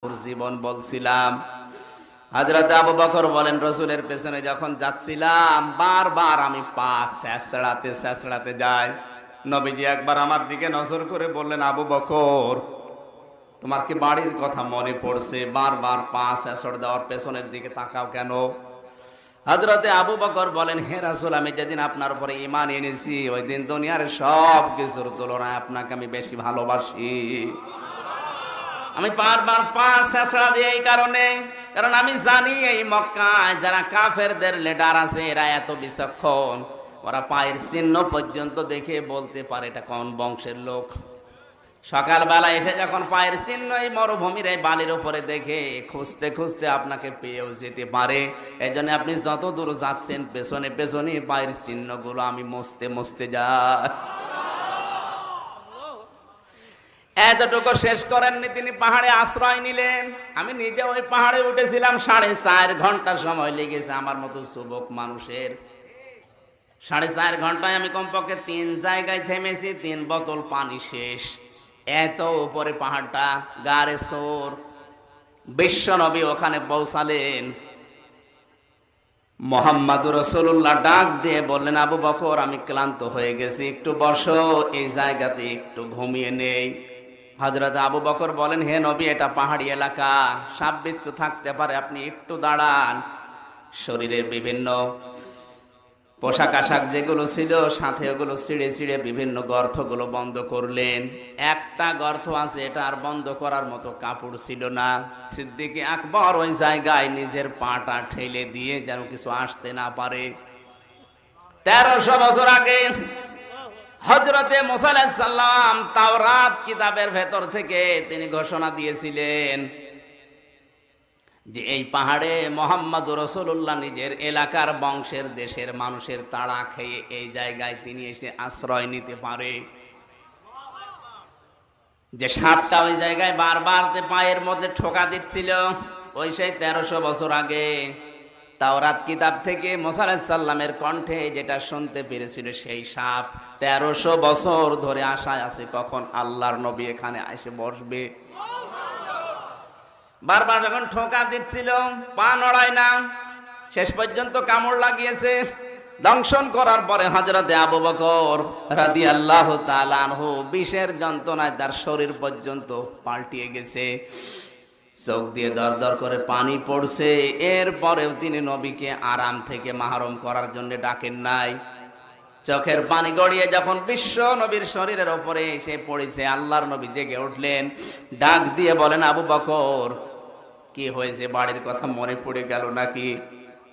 জীবন বলছিলাম। হযরত আবু বকর বলেন, রাসূলের পেছনে যখন যাচ্ছিলাম বারবার আমি পা ছেঁচড়াতে যাই। নবীজি একবার আমার দিকে নজর করে বললেন, আবু বকর, তোমার কি বাড়ির কথা মনে পড়ছে? বারবার পা ছেঁচড় দেওয়ার পেছনের দিকে তাকাও কেন? হযরতে আবু বকর বলেন, হে রাসূল, আমি যেদিন আপনার উপরে ঈমান এনেছি ওই দিন দুনিয়ার সব কিছুর তুলনায় আপনাকে আমি বেশি ভালোবাসি। আমি বারবার পা ছেঁচড়া দিই এই কারণে, কারণ আমি জানি এই মক্কায় যারা কাফেরদের লিডার আছে এরা এত বিচক্ষণ, ওরা পায়ের চিহ্ন পর্যন্ত দেখে বলতে পারে এটা কোন বংশের লোক। সকালবেলা এসে যখন পায়ের চিহ্ন এই মরুভূমির এই বালির উপরে দেখে খুঁজতে খুঁজতে আপনাকে পেয়েও যেতে পারে। এই জন্য আপনি যত দূর যাচ্ছেন পেছনে পেছনে পায়ের চিহ্নগুলো আমি মুছতে মুছতে যাই। এতটুকু শেষ করেননি, তিনি পাহাড়ে আশ্রয় নিলেন। আমি নিজে ওই পাহাড়ে উঠেছিলাম, 4.5 ঘন্টা সময় লেগেছে আমার মতো যুবক মানুষের। 4.5 ঘন্টায় আমি কমপক্ষে 3 জায়গায় থেমেছি, 3 বোতল পানি শেষ। এত উপরে পাহাড়টা, গারে সোর। বিশ্ব নবী ওখানে পৌঁছালেন। মুহাম্মদুর রাসূলুল্লাহ ডাক দিয়ে বললেন, আবু বকর, আমি ক্লান্ত হয়ে গেছি, একটু বসো, এই জায়গাতে একটু ঘুমিয়ে নেই। হযরত আবু বকর বলেন, হে নবী, এটা পাহাড়ি এলাকা, সাপ বিচ্ছু থাকতে পারে, আপনি একটু দাঁড়ান। শরীরের বিভিন্ন পোশাক আশাক যেগুলো ছিল সাথে ওগুলো ছিঁড়ে ছিঁড়ে বিভিন্ন গর্তগুলো বন্ধ করলেন। একটা গর্ত আছে, এটা আর বন্ধ করার মতো কাপড় ছিল না। সিদ্দিকে আকবর ওই জায়গায় নিজের পাটা ঠেলে দিয়ে যেন কিছু আসতে না পারে। 1300 বছর আগে হযরতে মুসা আলাইহিস সালাম তাওরাত কিতাবের ভেতর থেকে তিনি ঘোষণা দিয়েছিলেন যে এই পাহাড়ে মুহাম্মদুর রাসূলুল্লাহ নিজের এলাকার বংশের দেশের মানুষের তাড়া খেয়ে এই জায়গায় তিনি এসে আশ্রয় নিতে পারে। যে সাপটা ওই জায়গায় বারবার পায়ের মধ্যে ঠোকা দিচ্ছিল, ওই সেই 1300 বছর আগে তাওরাত কিতাব থেকে মুসা আলাইহিস সালামের কণ্ঠে যেটা শুনতে পেরেছিল সেই সাপ 1300 বছর ধরে আশায় আছে কখন আল্লাহর নবী এখানে এসে বসবে। বারবার যখন ঠোকা দিচ্ছিল, পা নড়ায় না, শেষ পর্যন্ত কামড় লাগিয়েছে। দংশন করার পরে হযরতে আবু বকর রাদিয়াল্লাহু তাআলা আনহু বিষের যন্ত্রণায় তার শরীর পর্যন্ত পাল্টিয়ে গেছে, চোখ দিয়ে দরদর করে পানি পড়ছে। এরপরেও তিনি নবীকে আরাম থেকে মাহরুম করার জন্য ডাকেন নাই। চোখের পানি গড়িয়ে যখন বিশ্ব নবীর শরীরের উপরে এসে পড়েছে, আল্লাহর নবী জেগে উঠলেন, ডাক দিয়ে বলেন, আবু বকর, কি হয়েছে? বাড়ির কথা মনে পড়ে গেল নাকি?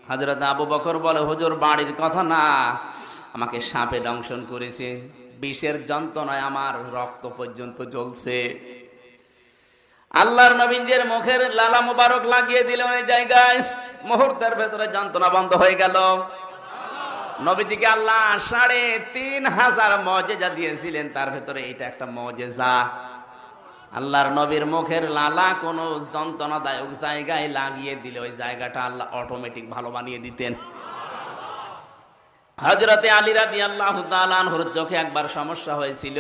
হযরত আবু বকর বলে, হুজুর, বাড়ির কথা না, আমাকে সাপে দংশন করেছে, বিষের যন্ত্রণায় আমার রক্ত পর্যন্ত জ্বলছে। আল্লাহর নবীর মুখের লালা মুবারক লাগিয়ে দিলেন এই জায়গায়, মুহূর্তের ভেতরে যন্ত্রণা বন্ধ হয়ে গেল। নবীজিকে আল্লাহ 3500 মুজিজা দিয়েছিলেন, তার ভেতরে এটা একটা মুজিজা। আল্লাহর নবীর মুখের লালা কোন যন্ত্রণাদায়ক জায়গায় লাগিয়ে দিলে ওই জায়গাটা আল্লাহ অটোমেটিক ভালো বানিয়ে দিতেন। হযরতে আলী রাদিয়াল্লাহু তাআলা আনহুর চোখে একবার সমস্যা হয়েছিল,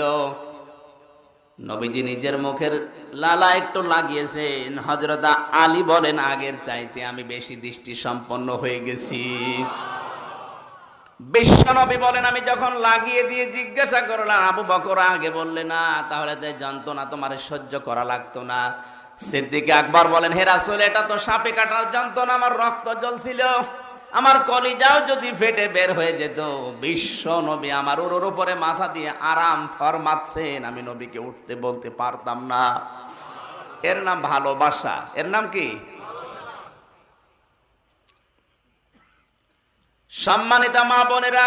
নবীজি নিজের মুখের লালা একটু লাগিয়েছেন। হযরত আলী বলেন, আগের চাইতে আমি বেশি দৃষ্টি সম্পন্ন হয়ে গেছি। বিশ্ব নবী বলেন, আমি যখন লাগিয়ে দিয়ে জিজ্ঞাসা করলাম, আবু বকর আগে বললে না, তাহলে তো যন্ত্রণা তোমার সহ্য করা লাগতো না। সিদ্দিক আকবর বলেন, হে রাসূল, এটা তো সাপে কাটার যন্ত্রণা, আমার রক্ত জ্বলছিল, আমার কলিজাও যদি ফেটে বের হয়ে যেত। বিশ্ব নবী আমার ওর উপরে মাথা দিয়ে আরাম ফরমাচ্ছেন, আমি নবীকে উঠতে বলতে পারতাম না। এর নাম ভালোবাসা। এর নাম কি? সম্মানিত মা বোনেরা,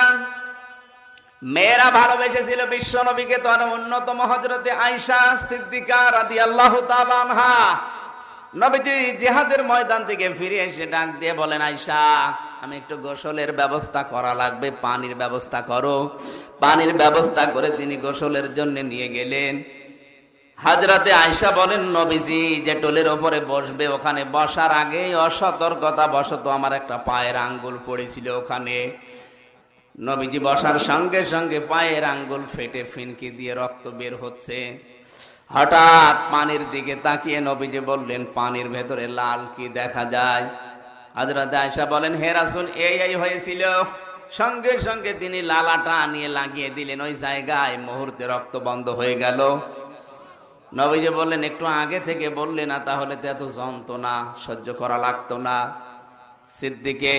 মেয়েরা ভালোবেসেছিল বিশ্ব নবীকে, তো অন্যতম হযরতে আয়েশা সিদ্দিকা রাদিয়াল্লাহু তাআলা আনহা। নবীজি জিহাদের ময়দান থেকে ফিরে এসে ডাক দিয়ে বলেন, আয়েশা, আমি একটু গোসলের ব্যবস্থা করা লাগবে, পানির ব্যবস্থা করো। পানির ব্যবস্থা করে তিনি গোসলের জন্য নিয়ে গেলেন। হযরতে আয়েশা বলেন, নবীজি যে টোলের উপরে বসবে, ওখানে বসার আগে অসতর্কতা বশত আমার একটা পায়ের আঙ্গুল পড়েছিল ওখানে। নবীজি বসার সঙ্গে সঙ্গে পায়ের আঙ্গুল ফেটে ফিনকি দিয়ে রক্ত বের হচ্ছে। হঠাৎ পানির দিকে তাকিয়ে নবীজি বললেন, পানির ভেতরে লাল কি দেখা যায়? হযরত আয়েশা বলেন, হে রাসূল, এই হয়েছিল। সঙ্গে সঙ্গে তিনি লালাটা নিয়ে লাগিয়ে দিলেন ওই জায়গায়, মুহূর্তে রক্ত বন্ধ হয়ে গেল। নবীজি বললেন, একটু আগে থেকে বললে না, তাহলে তো এত যন্ত্রণা সহ্য করা লাগতো না। সিদ্দিকে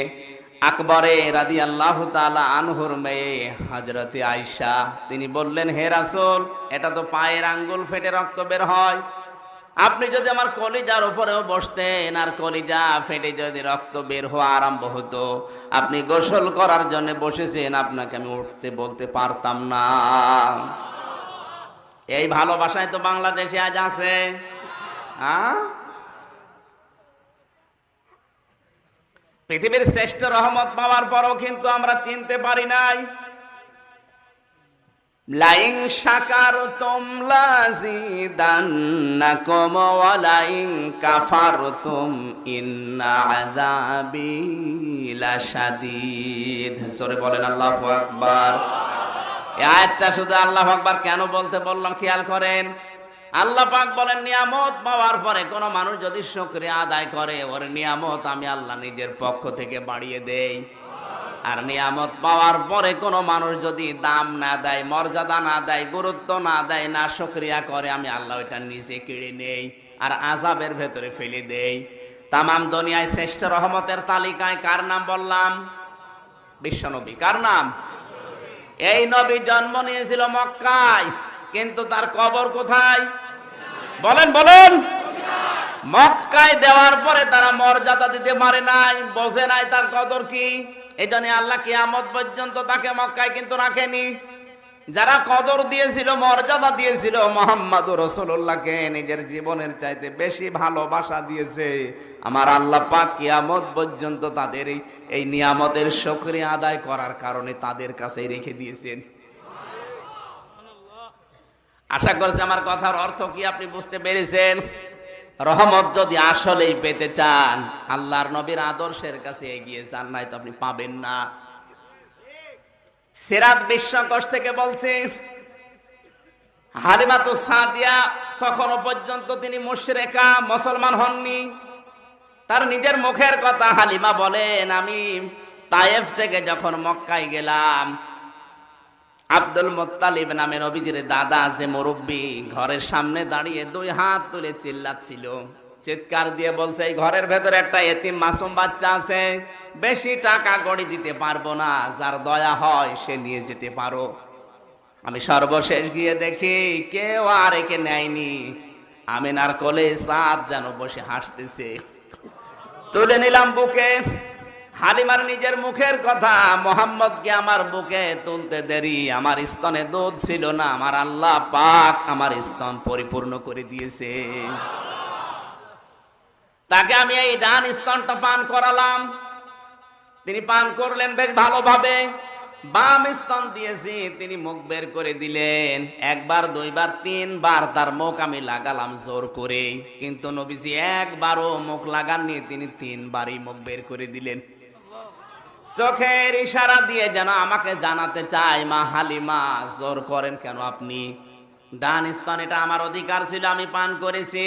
আকবরে রাদিয়াল্লাহু তাআলা আনহুর মেয়ে হযরতে আয়েশা, তিনি বললেন, হে রাসূল, এটা তো পায়ের আঙ্গুল ফেটে রক্ত বের হয়। আপনি যদি আমার কলিজার উপরেও বসতেন আর কলিজা ফেটে যদি রক্ত বের হওয়া আরম্ভ হতো, আপনি গোসল করার জন্য বসেছেন, আপনাকে আমি উঠতে বলতে পারতাম না। এই ভালোবাসায় তো বাংলাদেশে আজ আছে। পৃথিবীর শ্রেষ্ঠ রহমত পাওয়ার পরও কিন্তু আমরা চিনতে পারি নাই। লাইন শাকারতুম লাযিদান্নাকুম ওয়া লাইন কাফারতুম ইন্না আযাবি লাশাদীদ। সরে বলেন আল্লাহু আকবার। এই আয়াতটা শুধু আল্লাহু আকবার কেন বলতে বললাম খেয়াল করেন। আল্লাহ পাক বলেন, নিয়ামত পাওয়ার পরে কোন মানুষ যদি শুকরিয়া আদায় করে, ওর নিয়ামত আমি আল্লাহ নিজের পক্ষ থেকে বাড়িয়ে দেই। আর নিয়ামত পাওয়ার পরে কোন মানুষ যদি দাম না দেয়, মর্যাদা না দেয়, গুরুত্ব না দেয়, না শুকরিয়া করে, আমি আল্লাহ ওইটা নিজে কেড়ে নেই আর আযাবের ভেতরে ফেলে দেই। তামাম দুনিয়ায় শ্রেষ্ঠ রহমতের তালিকায় কার নাম বললাম? বিশ্বনবী। কার নাম? এই নবী জন্ম নিয়েছিল মক্কায়, কিন্তু তার কবর কোথায়? বলেন বলেন। মক্কায় দেওয়ার পরে তারা মর্যাদা দিতে পারে নাই, বোঝে নাই তার কদর কি। এই জন্য আল্লাহ কিয়ামত পর্যন্ত তাকে মক্কায় কিন্তু রাখেনি। যারা কদর দিয়েছিল, মর্যাদা দিয়েছিল, মুহাম্মদুর রাসূলুল্লাহকে নিজের জীবনের চাইতে বেশি ভালোবাসা দিয়েছে, আমার আল্লাহ পাক কিয়ামত পর্যন্ত তাদের এই নিয়ামতের শুকরিয়া আদায় করার কারণে তাদের কাছেই রেখে দিয়েছেন। আশা করছি আমার কথার অর্থ কি আপনি বুঝতে পেরেছেন। রহমত যদি আসলেই পেতে চান, আল্লাহর নবীর আদর্শের কাছে এগিয়ে যান, নাই তো আপনি পাবেন না। সিরাত বিশ্বকোষ থেকে বলছি, হালিমাতুস সাদিয়া তখনও পর্যন্ত তিনি মুশরিকা, মুসলমান হননি। তার নিজের মুখের কথা হালিমা বলেন, আমি তায়েফ থেকে যখন মক্কায় গেলাম, আব্দুল মুত্তালিব নামে নবীজির দাদা আছে মুরব্বী, ঘরের সামনে দাঁড়িয়ে 2 হাত তুলে চিল্লাচ্ছিল, চিৎকার দিয়ে বলছে, এই ঘরের ভেতরে একটা এতিম মাসুম বাচ্চা আছে, বেশি টাকা গড়ি দিতে পারবো না, যার দয়া হয় সে নিয়ে যেতে পারো। আমি সর্বশেষ গিয়ে দেখি কেউ আর একে নেয়নি। আমিনার কোলে চাঁদ যেন বসে হাসতেছে। তুলে নিলাম বুকে। হালিমার নিজের মুখের কথা, মোহাম্মদকে আমার বুকে তুলতে দেরি, আমার স্তনে দুধ ছিল না, আমার আল্লাহ পাক আমার স্তন পরিপূর্ণ করে দিয়েছে। তাকে আমি এই ডান স্তনটা পান করালাম, তিনি পান করলেন বেশ ভালোভাবে। বাম স্তন দিয়েছি, তিনি মুখ বের করে দিলেন। 1 বার 2 বার 3 বার তার মুখ আমি লাগালাম জোর করে, কিন্তু নবীজি একবারও মুখ লাগাননি, তিনি 3 বারই মুখ বের করে দিলেন। চোখের ইশারা দিয়ে যেন আমাকে জানাতে চায়, মা হালিমা, জোর করেন কেন আপনি? ডান স্তন এটা আমার অধিকার ছিল, আমি পান করেছি।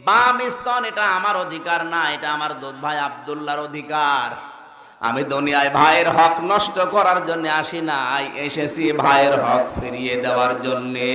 বাম স্তন এটা আমার অধিকার না, এটা আমার দুধ ভাই আব্দুল্লাহর অধিকার। আমি দুনিয়ায় ভাইয়ের হক নষ্ট করার জন্য আসি নাই, এসেছি ভাইয়ের হক ফিরিয়ে দেওয়ার জন্যে।